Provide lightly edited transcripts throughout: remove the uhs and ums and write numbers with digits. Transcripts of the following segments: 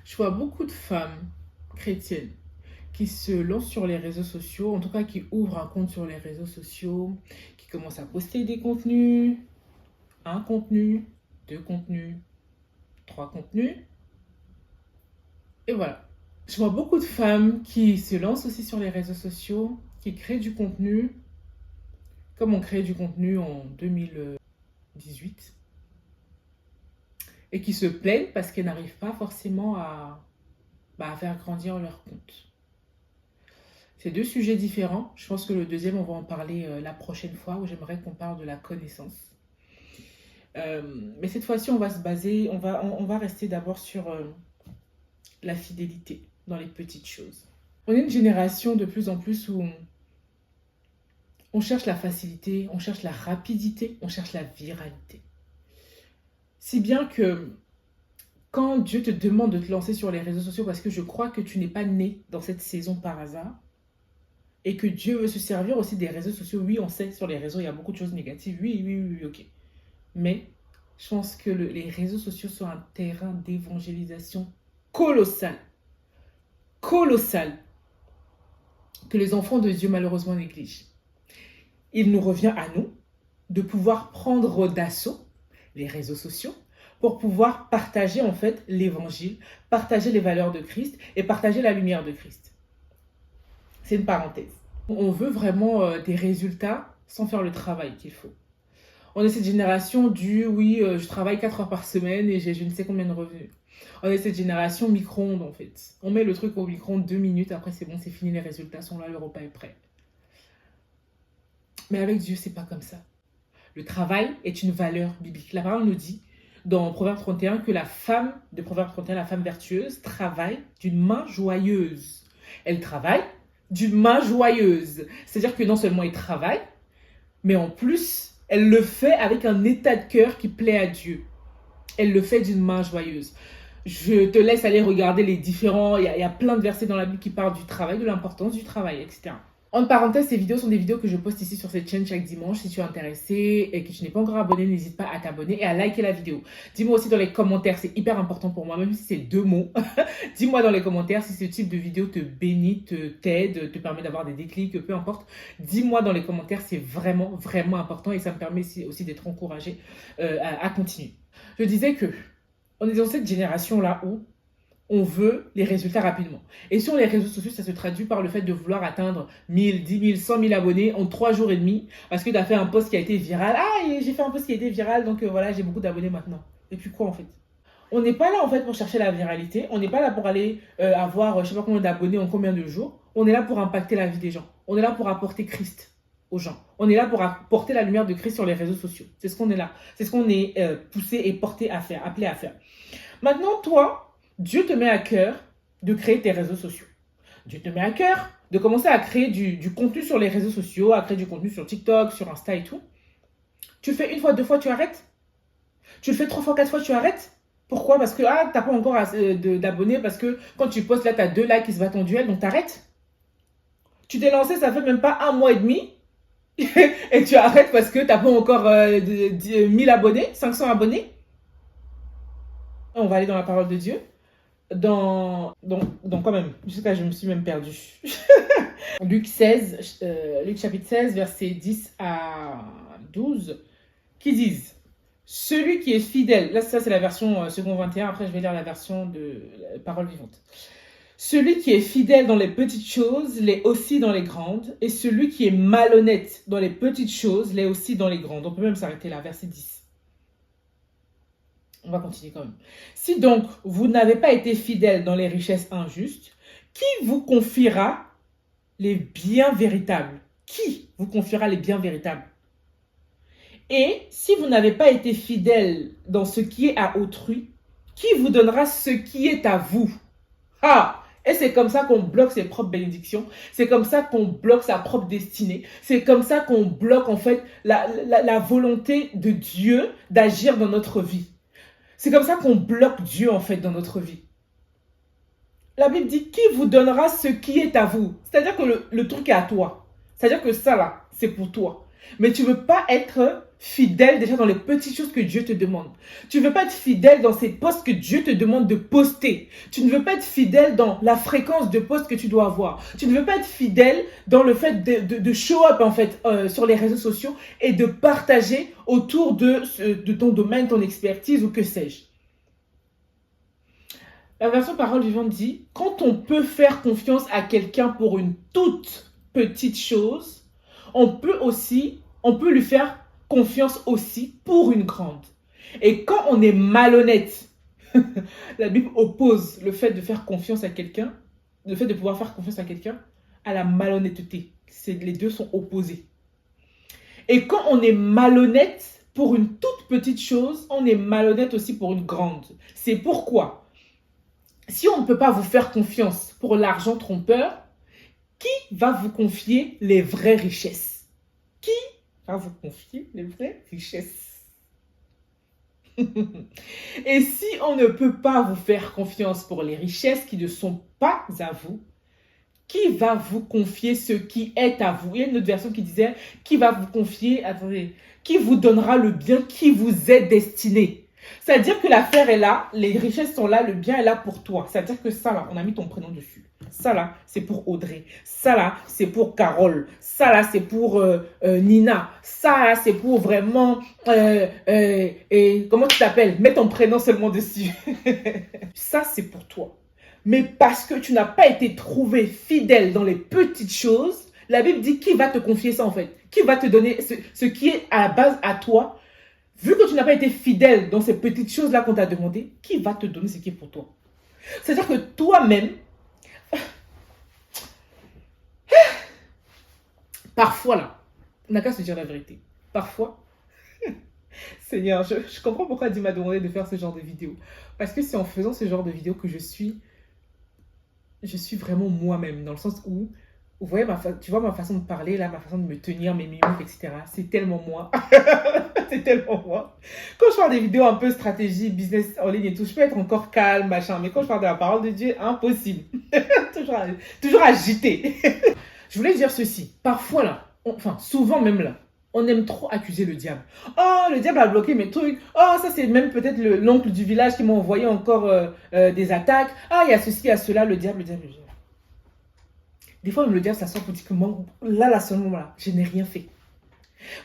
Je vois beaucoup de femmes chrétiennes qui se lancent sur les réseaux sociaux, en tout cas qui ouvrent un compte sur les réseaux sociaux, qui commencent à poster des contenus, un contenu, deux contenus, trois contenus, et voilà. Je vois beaucoup de femmes qui se lancent aussi sur les réseaux sociaux, qui créent du contenu, comme on crée du contenu en 2018, et qui se plaignent parce qu'elles n'arrivent pas forcément à faire grandir leur compte. C'est deux sujets différents. Je pense que le deuxième, on va en parler la prochaine fois, où j'aimerais qu'on parle de la connaissance. Mais cette fois-ci, on va se baser, on va rester d'abord sur la fidélité dans les petites choses. On est une génération de plus en plus où on cherche la facilité, on cherche la rapidité, on cherche la viralité. Si bien que quand Dieu te demande de te lancer sur les réseaux sociaux, parce que je crois que tu n'es pas né dans cette saison par hasard, et que Dieu veut se servir aussi des réseaux sociaux. Oui, on sait, sur les réseaux, il y a beaucoup de choses négatives. Oui, ok. Mais je pense que les réseaux sociaux sont un terrain d'évangélisation colossal. Colossal. Que les enfants de Dieu, malheureusement, négligent. Il nous revient à nous de pouvoir prendre d'assaut les réseaux sociaux pour pouvoir partager, en fait, l'évangile, partager les valeurs de Christ et partager la lumière de Christ. C'est une parenthèse. On veut vraiment des résultats sans faire le travail qu'il faut. On est cette génération du oui, je travaille 4 heures par semaine et j'ai je ne sais combien de revenus. On est cette génération micro-ondes en fait. On met le truc au micro-ondes 2 minutes, après c'est bon, c'est fini, les résultats sont là, le repas est prêt. Mais avec Dieu, c'est pas comme ça. Le travail est une valeur biblique. La parole nous dit dans Proverbe 31 que la femme de Proverbe 31, la femme vertueuse, travaille d'une main joyeuse. Elle travaille d'une main joyeuse. C'est-à-dire que non seulement elle travaille, mais en plus, elle le fait avec un état de cœur qui plaît à Dieu. Elle le fait d'une main joyeuse. Je te laisse aller regarder les différents... Il y a plein de versets dans la Bible qui parlent du travail, de l'importance du travail, etc. En parenthèse, ces vidéos sont des vidéos que je poste ici sur cette chaîne chaque dimanche. Si tu es intéressé et que tu n'es pas encore abonné, n'hésite pas à t'abonner et à liker la vidéo. Dis-moi aussi dans les commentaires, c'est hyper important pour moi, même si c'est 2 mots. Dis-moi dans les commentaires si ce type de vidéo te bénit, t'aide, te permet d'avoir des déclics, peu importe. Dis-moi dans les commentaires, c'est vraiment, vraiment important et ça me permet aussi d'être encouragée à continuer. Je disais que on est dans cette génération-là où on veut les résultats rapidement. Et sur les réseaux sociaux, ça se traduit par le fait de vouloir atteindre 1000, 10 000, 100 000 abonnés en 3 jours et demi parce que tu as fait un post qui a été viral. Ah, j'ai fait un post qui a été viral, donc voilà, j'ai beaucoup d'abonnés maintenant. Et puis quoi en fait? On n'est pas là en fait pour chercher la viralité. On n'est pas là pour aller avoir je sais pas combien d'abonnés en combien de jours. On est là pour impacter la vie des gens. On est là pour apporter Christ aux gens. On est là pour apporter la lumière de Christ sur les réseaux sociaux. C'est ce qu'on est là. C'est ce qu'on est poussé et porté à faire, appelé à faire. Maintenant, toi, Dieu te met à cœur de créer tes réseaux sociaux. Dieu te met à cœur de commencer à créer du contenu sur les réseaux sociaux, à créer du contenu sur TikTok, sur Insta et tout. Tu le fais 1 fois, 2 fois, tu arrêtes. Tu le fais 3 fois, 4 fois, tu arrêtes. Pourquoi? Parce que t'as pas encore d'abonnés, parce que quand tu postes là, tu as 2 likes qui se battent en duel, donc t'arrêtes. Tu t'es lancé, ça fait même pas 1 mois et demi, et tu arrêtes parce que t'as pas encore 1000 abonnés, 500 abonnés. On va aller dans la parole de Dieu. Dans quand même, jusqu'à je me suis même perdue. Luc chapitre 16, versets 10 à 12, qui disent: celui qui est fidèle, là ça c'est la version second 21, après je vais lire la version de la parole vivante. Celui qui est fidèle dans les petites choses l'est aussi dans les grandes, et celui qui est malhonnête dans les petites choses l'est aussi dans les grandes. On peut même s'arrêter là, verset 10. On va continuer quand même. Si donc vous n'avez pas été fidèle dans les richesses injustes, qui vous confiera les biens véritables? Qui vous confiera les biens véritables? Et si vous n'avez pas été fidèle dans ce qui est à autrui, qui vous donnera ce qui est à vous? Ah! Et c'est comme ça qu'on bloque ses propres bénédictions. C'est comme ça qu'on bloque sa propre destinée. C'est comme ça qu'on bloque en fait la volonté de Dieu d'agir dans notre vie. C'est comme ça qu'on bloque Dieu en fait dans notre vie. La Bible dit: qui vous donnera ce qui est à vous? C'est-à-dire que le truc est à toi. C'est-à-dire que ça là, c'est pour toi. Mais tu ne veux pas être fidèle déjà dans les petites choses que Dieu te demande. Tu ne veux pas être fidèle dans ces posts que Dieu te demande de poster. Tu ne veux pas être fidèle dans la fréquence de posts que tu dois avoir. Tu ne veux pas être fidèle dans le fait de show up en fait sur les réseaux sociaux et de partager autour de ton domaine, ton expertise ou que sais-je. La version parole vivante dit, quand on peut faire confiance à quelqu'un pour une toute petite chose, on peut lui faire confiance aussi pour une grande. Et quand on est malhonnête, la Bible oppose le fait de faire confiance à quelqu'un, le fait de pouvoir faire confiance à quelqu'un, à la malhonnêteté. Les deux sont opposés. Et quand on est malhonnête pour une toute petite chose, on est malhonnête aussi pour une grande. C'est pourquoi, si on ne peut pas vous faire confiance pour l'argent trompeur, qui va vous confier les vraies richesses? Qui va vous confier les vraies richesses? Et si on ne peut pas vous faire confiance pour les richesses qui ne sont pas à vous, qui va vous confier ce qui est à vous? Il y a une autre version qui disait, qui va vous confier, attendez, qui vous donnera le bien qui vous est destiné? C'est-à-dire que l'affaire est là, les richesses sont là, le bien est là pour toi. C'est-à-dire que ça là, on a mis ton prénom dessus. Ça là, c'est pour Audrey. Ça là, c'est pour Carole. Ça là, c'est pour Nina. Ça là, c'est pour vraiment... comment tu t'appelles? Mets ton prénom seulement dessus. Ça, c'est pour toi. Mais parce que tu n'as pas été trouvé fidèle dans les petites choses, la Bible dit qui va te confier ça en fait? Qui va te donner ce qui est à la base à toi? Vu que tu n'as pas été fidèle dans ces petites choses-là qu'on t'a demandé, qui va te donner ce qui est pour toi? C'est-à-dire que toi-même, parfois là, on n'a qu'à se dire la vérité. Parfois, Seigneur, je comprends pourquoi Dieu m'a demandé de faire ce genre de vidéo. Parce que c'est en faisant ce genre de vidéo que je suis vraiment moi-même. Dans le sens où, vous voyez, tu vois ma façon de parler, là, ma façon de me tenir, mes mimiques, etc. C'est tellement moi. C'est tellement moi. Quand je parle des vidéos un peu stratégie, business en ligne et tout, je peux être encore calme, machin. Mais quand je parle de la parole de Dieu, impossible. toujours agité. Je voulais dire ceci. Parfois là, souvent même là, on aime trop accuser le diable. Oh, le diable a bloqué mes trucs. Oh, ça c'est même peut-être l'oncle du village qui m'a envoyé encore des attaques. Ah, il y a ceci, il y a cela, le diable. Des fois, même le diable, ça sort politiquement. Là, à ce moment-là, je n'ai rien fait.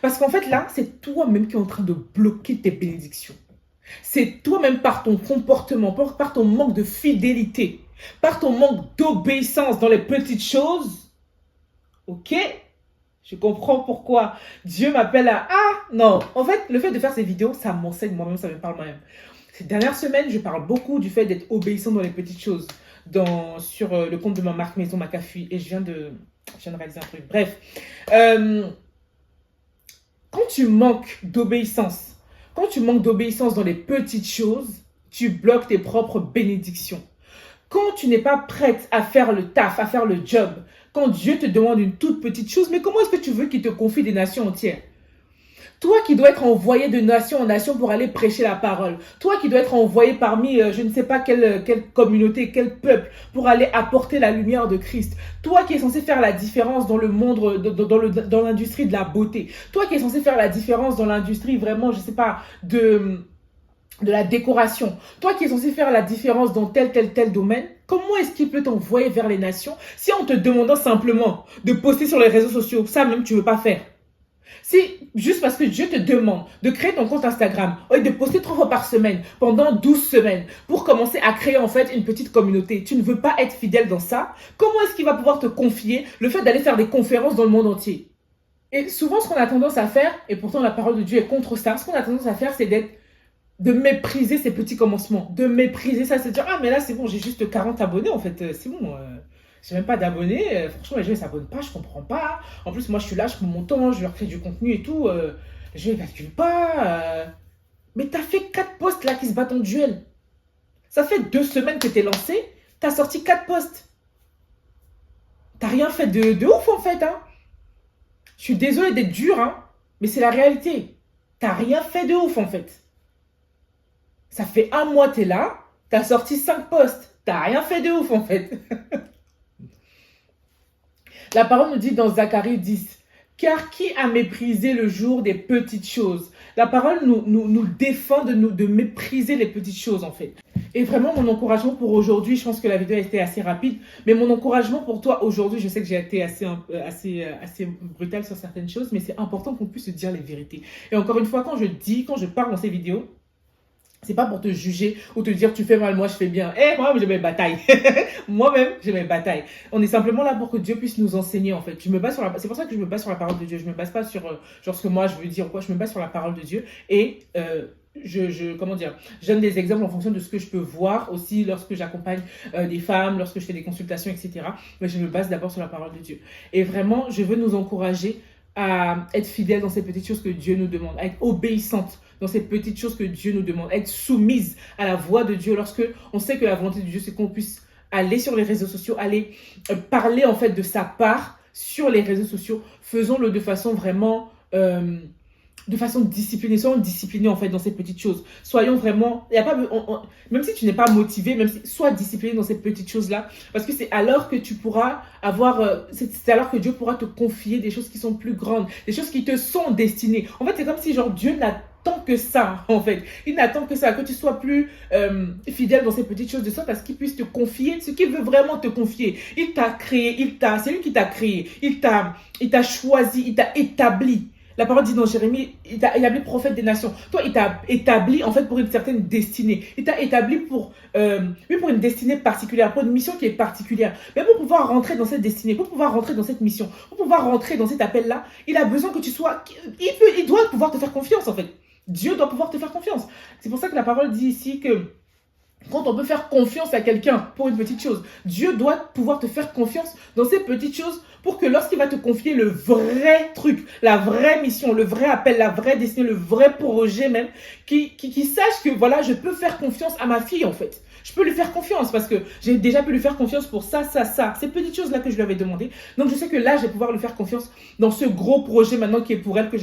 Parce qu'en fait, là, c'est toi-même qui es en train de bloquer tes bénédictions. C'est toi-même par ton comportement, par ton manque de fidélité, par ton manque d'obéissance dans les petites choses. Ok? Je comprends pourquoi Dieu m'appelle à... Ah, non. En fait, le fait de faire ces vidéos, ça m'enseigne moi-même, ça me parle moi-même. Ces dernières semaines, je parle beaucoup du fait d'être obéissant dans les petites choses. Sur le compte de ma marque Maison Macafui. Et je viens de réaliser un truc. Bref. Quand tu manques d'obéissance, dans les petites choses, tu bloques tes propres bénédictions. Quand tu n'es pas prête à faire le taf, à faire le job, quand Dieu te demande une toute petite chose, mais comment est-ce que tu veux qu'il te confie des nations entières? Toi qui dois être envoyé de nation en nation pour aller prêcher la parole. Toi qui dois être envoyé parmi je ne sais pas quelle communauté, quel peuple pour aller apporter la lumière de Christ. Toi qui es censé faire la différence dans le monde, dans l'industrie de la beauté. Toi qui es censé faire la différence dans l'industrie vraiment, je ne sais pas, de la décoration. Toi qui es censé faire la différence dans tel domaine, comment est-ce qu'il peut t'envoyer vers les nations si en te demandant simplement de poster sur les réseaux sociaux, ça même tu ne veux pas faire? Si juste parce que Dieu te demande de créer ton compte Instagram et de poster 3 fois par semaine pendant 12 semaines pour commencer à créer en fait une petite communauté, tu ne veux pas être fidèle dans ça, comment est-ce qu'il va pouvoir te confier le fait d'aller faire des conférences dans le monde entier? Et souvent ce qu'on a tendance à faire, et pourtant la parole de Dieu est contre ça, ce qu'on a tendance à faire c'est de mépriser ces petits commencements, de mépriser ça, c'est de dire ah mais là c'est bon, j'ai juste 40 abonnés en fait, c'est bon, j'ai même pas d'abonnés, franchement les gens ils s'abonnent pas, je comprends pas, en plus moi je suis là, je prends mon temps, je leur crée du contenu et tout, je ne calcule pas, mais t'as fait 4 posts là qui se battent en duel, ça fait 2 semaines que t'es lancé, t'as sorti 4 posts, t'as rien fait de ouf en fait, hein. Je suis désolée d'être dur, hein, mais c'est la réalité, t'as rien fait de ouf en fait. Ça fait 1 mois t'es là, t'as sorti 5 posts, t'as rien fait de ouf en fait. La parole nous dit dans Zacharie 10, Car qui a méprisé le jour des petites choses? La parole nous défend de mépriser les petites choses, en fait. Et vraiment, mon encouragement pour aujourd'hui, je pense que la vidéo a été assez rapide, mais mon encouragement pour toi aujourd'hui, je sais que j'ai été assez brutale sur certaines choses, mais c'est important qu'on puisse se dire les vérités. Et encore une fois, quand je parle dans ces vidéos, c'est pas pour te juger ou te dire tu fais mal, moi je fais bien. Moi j'ai mes batailles. Moi-même j'ai mes batailles. On est simplement là pour que Dieu puisse nous enseigner en fait. C'est pour ça que je me base sur la parole de Dieu. Je me base pas sur genre ce que moi je veux dire ou quoi. Je me base sur la parole de Dieu et comment dire, je donne des exemples en fonction de ce que je peux voir aussi lorsque j'accompagne des femmes, lorsque je fais des consultations, etc. Mais je me base d'abord sur la parole de Dieu. Et vraiment, je veux nous encourager à être fidèles dans ces petites choses que Dieu nous demande, à être obéissante dans ces petites choses que Dieu nous demande, à être soumise à la voix de Dieu lorsque on sait que la volonté de Dieu, c'est qu'on puisse aller sur les réseaux sociaux, aller parler en fait de sa part sur les réseaux sociaux. Faisons-le de façon vraiment disciplinée, soyons disciplinés en fait dans ces petites choses. Soyons vraiment, y a pas, même si tu n'es pas motivé, même si, sois discipliné dans ces petites choses-là, parce que c'est alors que tu pourras avoir, c'est alors que Dieu pourra te confier des choses qui sont plus grandes, des choses qui te sont destinées. En fait, c'est comme si genre Dieu n'attend que ça, en fait. Il n'attend que ça, que tu sois plus fidèle dans ces petites choses de sorte à ce qu'il puisse te confier ce qu'il veut vraiment te confier. Il t'a créé, c'est lui qui t'a créé, il t'a choisi, il t'a établi. La parole dit dans Jérémie, il t'a établi prophète des nations. Toi, il t'a établi en fait pour une certaine destinée. Il t'a établi pour une destinée particulière, pour une mission qui est particulière. Mais pour pouvoir rentrer dans cette destinée, pour pouvoir rentrer dans cette mission, pour pouvoir rentrer dans cet appel-là, il a besoin que tu sois... Il doit pouvoir te faire confiance en fait. Dieu doit pouvoir te faire confiance. C'est pour ça que la parole dit ici que quand on peut faire confiance à quelqu'un pour une petite chose, Dieu doit pouvoir te faire confiance dans ces petites choses pour que lorsqu'il va te confier le vrai truc, la vraie mission, le vrai appel, la vraie destinée, le vrai projet même, qu'il sache que voilà, je peux faire confiance à ma fille en fait. Je peux lui faire confiance parce que j'ai déjà pu lui faire confiance pour ça. Ces petites choses-là que je lui avais demandé. Donc je sais que là, je vais pouvoir lui faire confiance dans ce gros projet maintenant qui est pour elle, que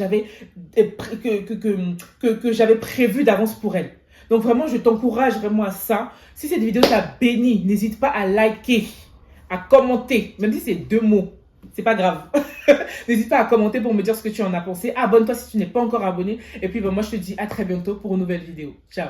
j'avais prévu d'avance pour elle. Donc vraiment, je t'encourage vraiment à ça. Si cette vidéo t'a béni, n'hésite pas à liker, à commenter, même si c'est 2 mots. C'est pas grave. N'hésite pas à commenter pour me dire ce que tu en as pensé. Abonne-toi si tu n'es pas encore abonné. Et puis moi, je te dis à très bientôt pour une nouvelle vidéo. Ciao.